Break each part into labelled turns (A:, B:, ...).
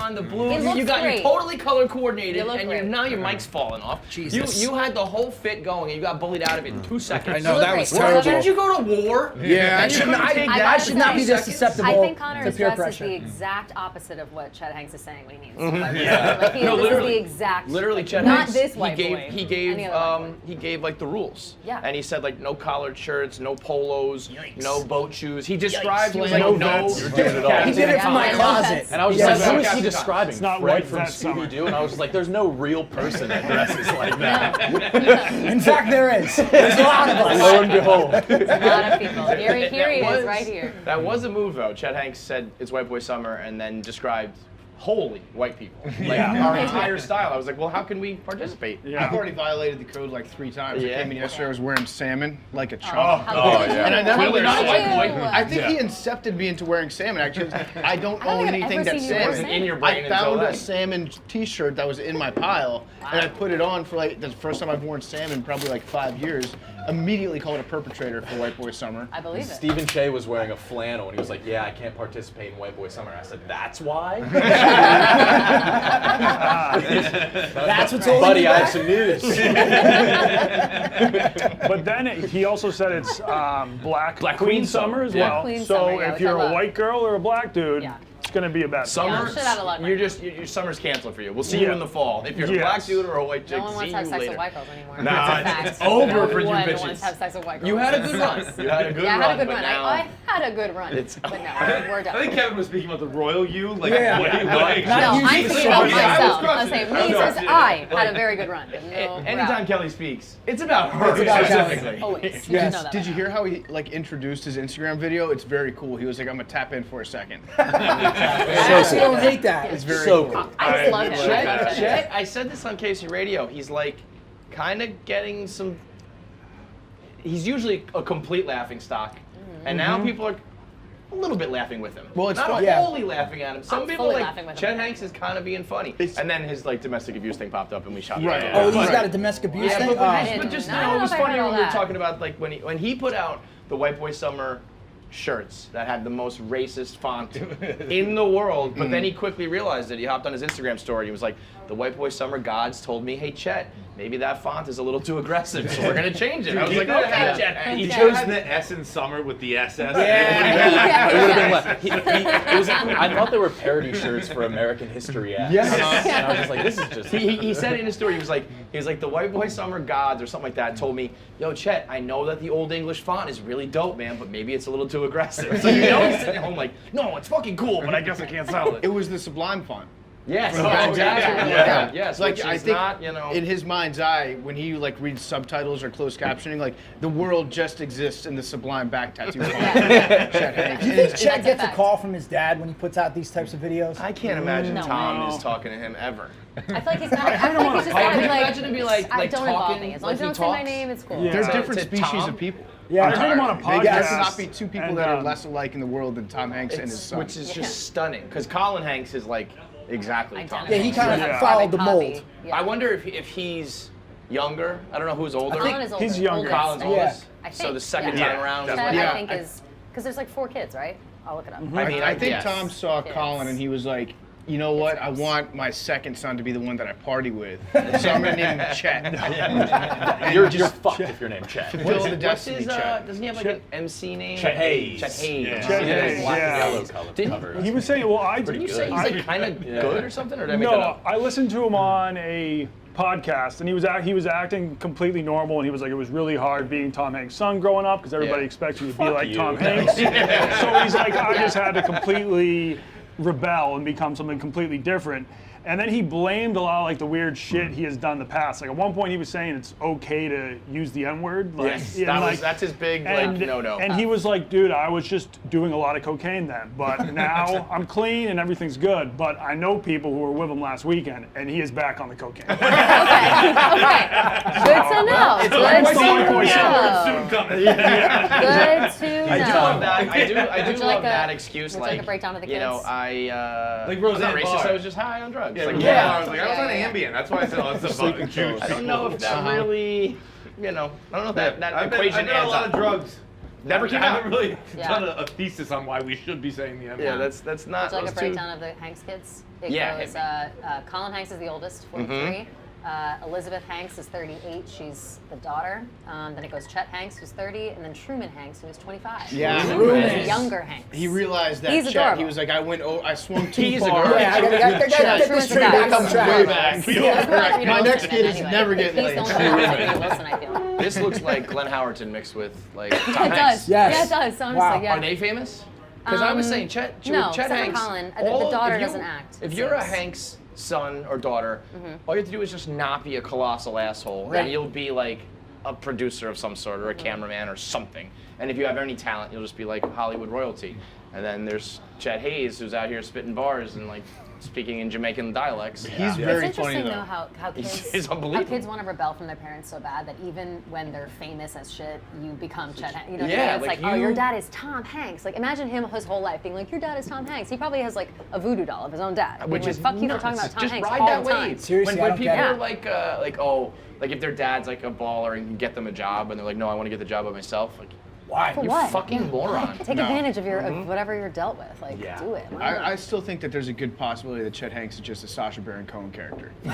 A: neon, the blue.
B: It looks
A: You got
B: great.
A: you totally color coordinated,
B: You look
A: and
B: great.
A: now your mic's falling off.
C: Jesus.
A: You had the whole fit going, and you got bullied out of it in 2 seconds.
C: I know,
B: look
C: that
B: great.
C: was
B: You look
C: terrible.
B: great.
A: Didn't you go to war?
C: Yeah,
A: And you couldn't take
B: I
A: that
B: gotta
C: I should not be
B: say,
C: this susceptible
B: I think Connor's
C: to peer
B: dress
C: pressure.
B: is the exact opposite of what Chet Hanks is saying what he means.
A: Yeah.
B: Like he,
A: No,
B: this is
A: literally.
B: the exact.
A: Literally, Chet
B: not
A: Hanks,
B: this white boy. Any other white boy.
A: he gave like the rules.
B: Yeah.
A: And he said like no collared shirts, no polos,
C: Yikes.
A: no boat shoes. He described he was like
D: No
A: no.
D: vets.
E: You're doing it all.
C: He did it from my
B: Yeah.
C: closet.
E: And I was
C: Yeah,
E: just like, who is
A: Captain
E: he
A: Con.
E: describing?
D: It's not
E: Fred
D: white
E: from
D: that summer.
E: Scooby-Doo? And I was just like, there's no real person that dresses like that.
C: In fact, there is. There's a lot of us.
E: Lo and behold.
B: A lot of people. Here he
A: That
B: is,
A: was-
B: right here.
A: That was a move though. Chet Hanks said it's White Boy Summer and then described wholly white people. Like our entire style. I was like, well, how can we participate?
D: Yeah.
F: I've already violated the code like 3 times.
A: Yeah.
F: I came in yesterday, I was wearing salmon like a chump.
B: How did you?
F: And I never
A: Clearly
F: wear
A: not a white
F: salmon.
A: boy.
F: I think he incepted me into wearing salmon. Actually, I don't
B: I don't
F: own
B: think I've
F: anything
B: ever
F: that's
B: seen you wear
F: salmon.
B: salmon.
A: In your brain
F: I
A: until
F: found a
A: then.
F: salmon T-shirt that was in my pile, and I put it on for like the first time I've worn salmon in probably like 5 years. Immediately called a perpetrator for White Boy Summer.
B: I believe it.
E: Stephen Shea was wearing a flannel and he was like, yeah, I can't participate in White Boy Summer. I said, that's why?
C: That's what's holding
E: Buddy,
C: you
E: I
C: back.
E: have some news.
D: But then he also said it's Black Queen Summer as
A: Yeah.
D: well.
B: Queen
D: so
B: Summer, yeah,
D: if
B: which
D: you're
B: I
D: a
B: love.
D: white girl or a black dude,
B: Yeah.
D: it's going to be a bad
A: Summer,
B: Yeah, I'm shit out of luck
A: you're
B: right
A: just your summer's canceled for you. We'll see you
D: Yeah.
A: in the fall. If you're a
D: Yes.
A: black dude or a white chick,
B: No one wants
A: see
B: to have
A: you
B: sex
A: later.
B: with white girls anymore.
A: Nah,
B: That's a
A: it's
B: fact.
A: over
B: no
A: for you
B: one
A: bitches.
B: wants to have sex with white girls.
A: You had a good run. You had a good
B: Yeah,
A: run.
B: I had a good
A: but
B: run.
A: now-
B: I had a good run.
A: It's-
B: But no, we're done.
G: I think Kevin was speaking about the royal you, like
C: Yeah.
G: what he
C: Not
G: like.
B: No,
C: you
B: I'm
C: speak
B: thinking
C: for
B: about
C: yourself.
B: myself. I'm saying me says I had a very good run.
A: Anytime Kelly speaks, it's about her
C: It's about Kelly.
A: specifically.
B: Always. You
C: Yes.
B: should know that.
F: Did you hear how he like introduced his Instagram video? It's very cool. He was like, "I'm gonna tap in for a second."
C: I actually don't hate that.
F: It's very
E: So
F: cool.
E: cool.
B: I just love him.
A: Chet, I said this on Casey Radio. He's like kind of getting some. He's usually a complete laughing stock, and now people are a little bit laughing with him.
F: Well, it's
A: not
F: fun-
C: yeah.
A: fully laughing at him. Some
B: I'm
A: people
B: fully
A: like
B: laughing with him.
A: Chet Hanks is kind of being funny, and then his like domestic abuse thing popped up, and we shot.
F: Right.
A: it.
C: Oh, he's
F: Right.
C: got a domestic abuse
A: Yeah,
C: thing?
A: but,
C: Oh.
A: but just
B: I
A: you
B: don't
A: know, it
B: know
A: was
B: if I
A: funny
B: heard
A: when
B: all
A: we were
B: that.
A: talking about like when he put out the White Boy Summer shirts that had the most racist font in the world, but then he quickly realized it. He hopped on his Instagram story. He was like, "The White Boy Summer gods told me, hey Chet, maybe that font is a little too aggressive, so we're gonna change it." I was
G: He
A: like,
G: could've
A: "Okay,
G: had-
A: Chet."
G: He
B: Okay.
G: chose the S in summer with the SS.
E: It would have been left. It was, I thought they were parody shirts for American History X.
A: Yes.
E: And I was just like, this is just.
A: He said it in his story. He was like the White Boy Summer gods or something like that told me, "Yo, Chet, I know that the Old English font is really dope, man, but maybe it's a little too aggressive." So you know he's sitting at home like, "No, it's fucking cool, but I guess I can't sell
F: It
A: it."
F: was the Sublime font.
A: Yes,
F: Oh, yeah.
A: exactly.
F: Yeah.
A: Yes,
F: Like
A: which
F: I
A: is
F: think
A: not, you know.
F: in his mind's eye, when he like reads subtitles or closed captioning, like the world just exists in the Sublime back tattoo font. Chet Hanks.
C: Do you
F: And
C: think
F: it's-
C: Chet
B: That's a
C: gets a
B: fact.
C: call from his dad when he puts out these types of videos?
A: I can't imagine
B: No.
A: Tom is talking to him ever.
B: I feel like he's gotta, I feel like he's just
A: I
B: gotta
A: can
B: be like,
A: imagine him be like
B: don't involve
A: talking
B: me. As long as you
A: like
B: don't
A: he
B: say my
A: talks.
B: name, it's cool.
D: Yeah.
F: They're
A: To-
F: different
A: to
F: species
A: Tom?
F: of people.
C: Yeah.
D: I heard him on a podcast.
F: There cannot be two people
D: and,
F: that are less alike in the world than Tom Hanks and his
A: It's-
F: son.
A: which is just stunning because Colin Hanks is like exactly Tom
B: Identical.
C: Yeah, he
A: Hanks.
C: kind of
D: Yeah.
C: followed the
B: Copy.
C: mold.
B: Yeah.
A: I wonder if he's younger. I don't know who's older.
B: Colin is older.
D: he's younger.
A: Colin's
B: oldest,
A: oldest.
B: I
A: So
B: think.
A: the second
B: Yeah.
A: time around was
B: Chet,
A: like,
F: Yeah.
B: I think is, because there's like 4 kids, right? I'll look it up.
A: I mean,
F: I think
A: yes.
F: Tom saw
B: Kids.
F: Colin and he was like, you know what? I want my second son to be the one that I party with, so I'm gonna name him Chet.
E: You're fucked if you're named Chet.
F: Fulfill the
A: What's
F: destiny,
A: his,
F: Chet.
A: doesn't he have like an MC name?
E: Chet Hayes.
A: Chet Hayes.
G: Yeah.
D: Chet Hayes,
E: Black
D: yeah.
E: and yellow cover.
D: He was saying, well, I
A: Did you say he's
D: I-
A: like kind of good or something, or did I make that
D: No,
A: up?
D: I listened to him on a podcast, and he was acting completely normal, and he was like, it was really hard being Tom Hanks' son growing up because everybody
A: Yeah.
D: expects you to be
E: Fuck
D: like
E: you.
D: Tom Hanks. So he's like, I just had to completely rebel and become something completely different. And then he blamed a lot of like the weird shit he has done in the past. Like at one point he was saying it's okay to use the N-word. Like,
A: Yes,
D: and,
A: that's his big like
D: and,
A: no.
D: And he was like, dude, I was just doing a lot of cocaine then, but now I'm clean and everything's good. But I know people who were with him last weekend, and he is back on the cocaine.
B: Okay. Good to know. Good to know.
G: Soon coming.
B: Good to
A: I do
B: know.
A: love that. I do
B: Would you
A: love
B: like
A: that
B: a-
A: excuse.
B: would you like a breakdown of the
A: you know,
B: kids?
A: like
G: Like
A: I'm not
G: Roseanne
A: racist.
G: Barr.
A: I was just high on drugs.
G: Yeah,
A: Like,
G: Roseanne
A: yeah.
G: Barr was like, I was on
B: Yeah.
G: Ambien. That's why I said all this about Jewish
A: I don't know if that
G: people.
A: really, you know, I don't know if that
G: I've been
A: equation
G: on a lot of
A: adds up.
G: drugs.
A: Never came
G: I
A: out.
G: haven't really
B: Yeah.
G: done a thesis on why we should be saying the N-word.
A: Yeah, that's not.
B: It's like a
A: those two-
B: breakdown of the Hanks kids. It
A: Yeah,
B: goes, Colin Hanks is the oldest, 43. Elizabeth Hanks is 38. She's the daughter. Then it goes Chet Hanks, who's 30, and then Truman Hanks, who is 25.
F: Yeah.
B: The younger Hanks.
F: He realized that
B: He's
F: Chet,
B: adorable.
F: he was like, I swung too
A: He's a
F: far.
A: girl.
C: Yeah, I gotta get this
B: Truman's
C: straight
B: the
C: back
B: guy.
C: on
F: Way
C: track.
F: back.
B: Yeah,
F: My next kid is
B: anyway.
F: never getting
B: He's the
F: laid.
B: only one who's like Wilson, I feel.
A: This looks like Glenn Howerton mixed with like Tom
B: It
A: Hanks.
B: does.
C: Yes.
B: Yeah, it does. Honestly,
C: Wow.
B: yeah.
A: Are they famous? Because I was saying Chet
B: no,
A: Chet
B: except for
A: Hanks.
B: Colin. The daughter
A: if you-
B: doesn't act,
A: If
B: it
A: you're a
B: seems.
A: Hanks son or daughter, all you have to do is just not be a colossal asshole,
C: Right.
A: and you'll be like a producer of some sort or a cameraman or something. And if you have any talent, you'll just be like Hollywood royalty. And then there's Chet Hayes, who's out here spitting bars and like speaking in Jamaican dialects.
F: He's
B: It's
F: very
B: interesting
F: funny
B: though
F: though.
B: how kids
A: He's
B: how
A: unbelievable.
B: kids want to rebel from their parents so bad that even when they're famous as shit, you become Chet Hanks. You know what I
A: Yeah,
B: mean? It's
A: like
B: like, oh, your
A: you-
B: dad is Tom Hanks. Like imagine him his whole life being like, your dad is Tom Hanks. He probably has like a voodoo doll of his own dad.
A: Which
B: being
A: is
B: like, fuck you for
A: nuts.
B: talking about Tom
A: Just
B: Hanks
A: ride
B: all
A: that
B: the time.
A: wave.
C: Seriously, I
A: when
C: don't
A: people
C: get
A: are
C: it.
A: like oh, like if their dad's like a baller and can get them a job, and they're like, no, I want to get the job by myself. Like,
C: Why?
B: For
A: you
B: what?
A: fucking moron.
B: Take advantage of your of whatever you're dealt with. Like do it. Why not?
F: I still think that there's a good possibility that Chet Hanks is just a Sacha Baron Cohen character.
B: Could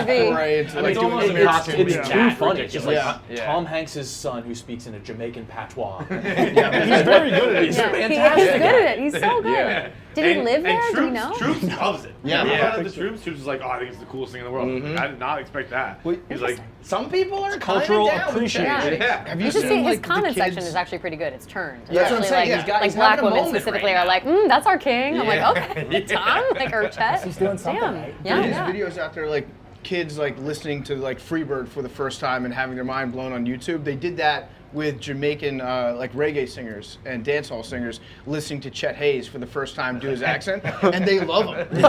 B: be.
F: Right, it's like
G: it's
F: doing
G: almost
F: some
G: impossible.
E: It's
G: Yeah.
E: too funny. It's just like
F: Yeah.
A: Yeah.
E: Tom Hanks' son who speaks in a Jamaican patois.
D: He's very good at it.
E: He's
B: Yeah,
E: fantastic.
B: He is good at it. He's so good.
G: Yeah.
B: Did he
G: And-
B: live
G: and
B: there? Do you
G: Troops,
B: know?
G: Troops loves it.
F: Yeah.
G: Yeah.
F: Yeah.
G: The Troops was like, oh, I think it's the coolest thing in the world. I did not expect that. He's like,
A: Some people are
D: Cultural
A: kinda down with Chet
D: appreciation.
A: Hanks.
G: yeah.
F: Have
B: You should see his
F: like, the
B: comment section
F: kids-
B: is actually pretty good. It's turned.
F: That's what I'm
B: Actually,
F: saying,
B: like,
F: he's got-
B: like
A: he's
B: black
A: having a
B: women
A: moment
B: specifically
A: right
B: are like, that's our king. I'm
A: Yeah.
B: like, okay, Tom, like or Chet.
C: He's doing something
B: Damn.
C: right.
B: Yeah,
F: There's
B: yeah.
F: videos out there like kids like listening to like Freebird for the first time and having their mind blown on YouTube. They did that with Jamaican like reggae singers and dancehall singers listening to Chet Hayes for the first time do his accent, and they love him.
B: Really?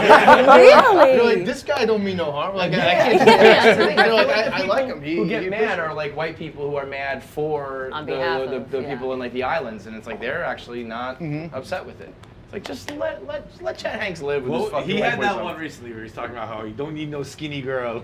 F: They're like, this guy don't mean no harm. Like, I can't. They're like, I like him.
A: Who get
F: he
A: mad are like white people who are mad for
B: On behalf of,
A: the
B: yeah.
A: people in like the islands, and it's like they're actually not upset with it. It's like just let Chet Hanks live with his
G: Well,
A: fucking
G: he
A: white
G: had
A: boy
G: that
A: summer.
G: one recently where he's talking about how you don't need no skinny girl.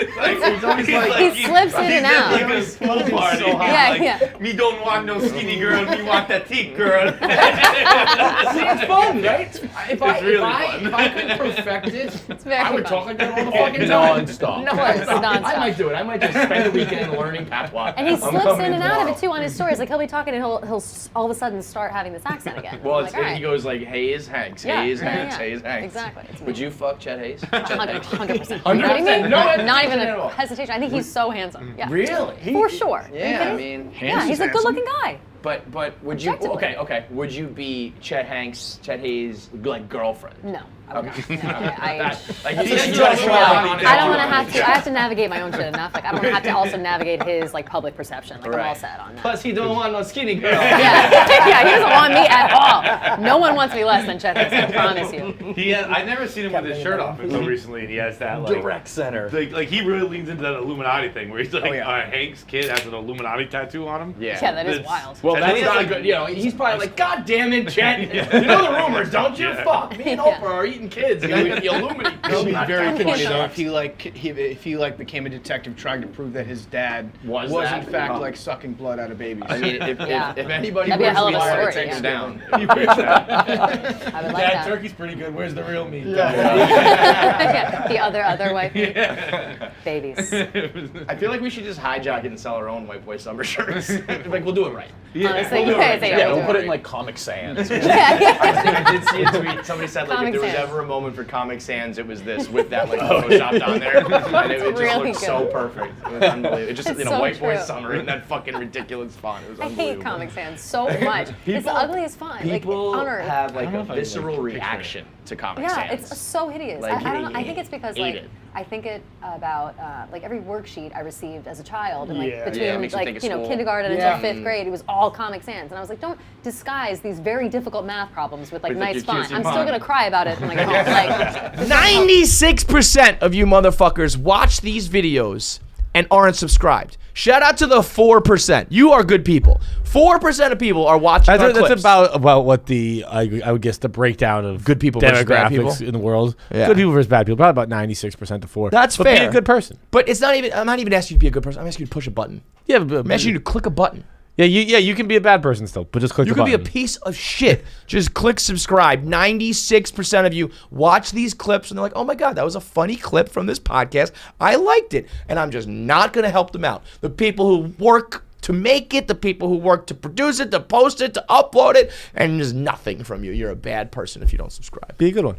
B: He slips in and out.
G: Like a school party.
A: so hot.
B: Yeah,
G: Like,
B: yeah.
G: Me don't want no skinny girl. Me want that thick girl.
A: See, it's fun, right? If
G: really
A: I could perfect it,
B: It's very
A: I would
B: fun.
A: talk like that all the fucking time.
E: Non-stop.
B: No, it's nonstop.
A: I might do it. I might just spend the weekend learning patois.
B: And he
A: I'm
B: slips
A: coming
B: in and out of
A: tomorrow.
B: it too on his stories. Like he'll be talking and he'll all of a sudden start having this accent again.
A: Well,
B: I'm
A: it's,
B: like, all right.
A: he goes like Hayes Hanks,
B: Yeah,
A: Hayes
B: yeah,
A: Hanks,
B: yeah.
A: Hayes Hanks.
B: Exactly, it's
A: Would
B: me.
A: you fuck Chet Hayes?
B: 100%.
A: 100%. No
B: Not even
A: hesitation at all.
B: a hesitation. I think he's so handsome. Yeah.
A: Really?
B: For sure. Are you
A: Yeah, I
B: kidding?
A: mean,
B: Yeah, he's a good-looking guy.
A: but would you?
B: Objectively.
A: Okay. Would you be Chet Hanks, Chet Hayes, like girlfriend?
B: No, I would not. No, I
A: Like you
G: That's
A: just
G: true.
B: I don't want to have to. I have to navigate my own shit enough. Like I don't want to have to also navigate his like public perception. Like I'm all
A: Right.
B: set on that.
A: Plus, he don't want no skinny girl.
B: Yeah, he doesn't want me at all. No one wants me less than Chet Hanks. I promise you.
G: He has, I never seen him with his shirt off until recently, and he has that like
E: Direct center.
G: like he really leans into that Illuminati thing where he's like,
F: yeah.
G: Hank's kid has an Illuminati tattoo on him.
A: Yeah.
B: Yeah, that is
G: That's-
B: wild.
A: Well,
G: And
A: that's
G: then he
A: not
G: has,
A: a good. You know, he's probably like, God damn it, Chet. You know the rumors, don't you?
G: Yeah.
A: Fuck. Me and
B: Yeah.
A: Oprah are eating kids. And the Illuminati.
F: It would be very
B: Okay.
F: funny though if he like became a detective trying to prove that his dad
A: Was
F: was
A: that?
F: in fact
A: Oh.
F: like sucking blood out of babies.
A: I mean, if anybody
B: That'd be a hell of a
A: works
B: story,
A: it takes
B: yeah.
A: down.
B: I would like that.
G: turkey's pretty good. Where's the real meat?
B: Yeah, the other white babies.
A: I feel like we should just hijack it and sell our own white boy summer shirts. Like we'll do it right.
B: Honestly, you guys say
E: Yeah,
B: we'll
E: we'll
B: do
E: put
B: it.
E: it in like Comic Sans.
A: I did see a tweet. Somebody said like
B: Comic
A: if there was
B: Sans.
A: ever a moment for Comic Sans, it was this with that like photoshopped on there, and it just
B: really
A: looked so
B: good.
A: perfect. It was unbelievable. It just
B: It's
A: in a
B: so
A: white boy
B: true.
A: summer in that fucking ridiculous font. It was
B: I
A: unbelievable.
B: hate Comic Sans so much. It's the ugliest font. Like
A: People
B: on earth.
A: have like
G: I don't know
A: a
G: if I can,
A: visceral
G: like, picture
A: reaction to Comic
B: Yeah,
A: Sans.
B: it's so hideous.
A: Like,
B: I don't know. I think it's because
A: hate
B: like
A: it.
B: I think it about like every worksheet I received as a child and like
D: Yeah.
B: between
A: Yeah, it makes you think
B: like
A: of school.
B: kindergarten
C: Yeah.
B: until 5th grade, it was all Comic Sans, and I was like, don't disguise these very difficult math problems with like
A: With, like,
B: nice
A: your
B: font.
A: cutesy
B: I'm still
A: font.
B: gonna cry about it when I get home. Like
A: 96% of you motherfuckers watch these videos and aren't subscribed. Shout out to the 4%. You are good people. 4% of people are watching our
H: That's
A: clips.
H: about what the I would guess the breakdown of
A: Good people versus bad people?
H: demographics in the world.
A: Yeah.
H: Good people versus bad people. Probably about 96% to 4.
A: That's
H: but
A: fair.
H: Be a good person.
A: But it's not even. I'm not even asking you to be a good person. I'm asking you to push a button.
H: Yeah, but,
A: I'm asking you to click a button.
H: you can be a bad person still, but just click
A: You
H: the
A: could be a
H: button.
A: piece of shit. Just click subscribe. 96% of you watch these clips and they're like, oh my God, that was a funny clip from this podcast. I liked it. And I'm just not going to help them out. The people who work to make it, the people who work to produce it, to post it, to upload it, and there's nothing from you. You're a bad person if you don't subscribe.
H: Be a good one.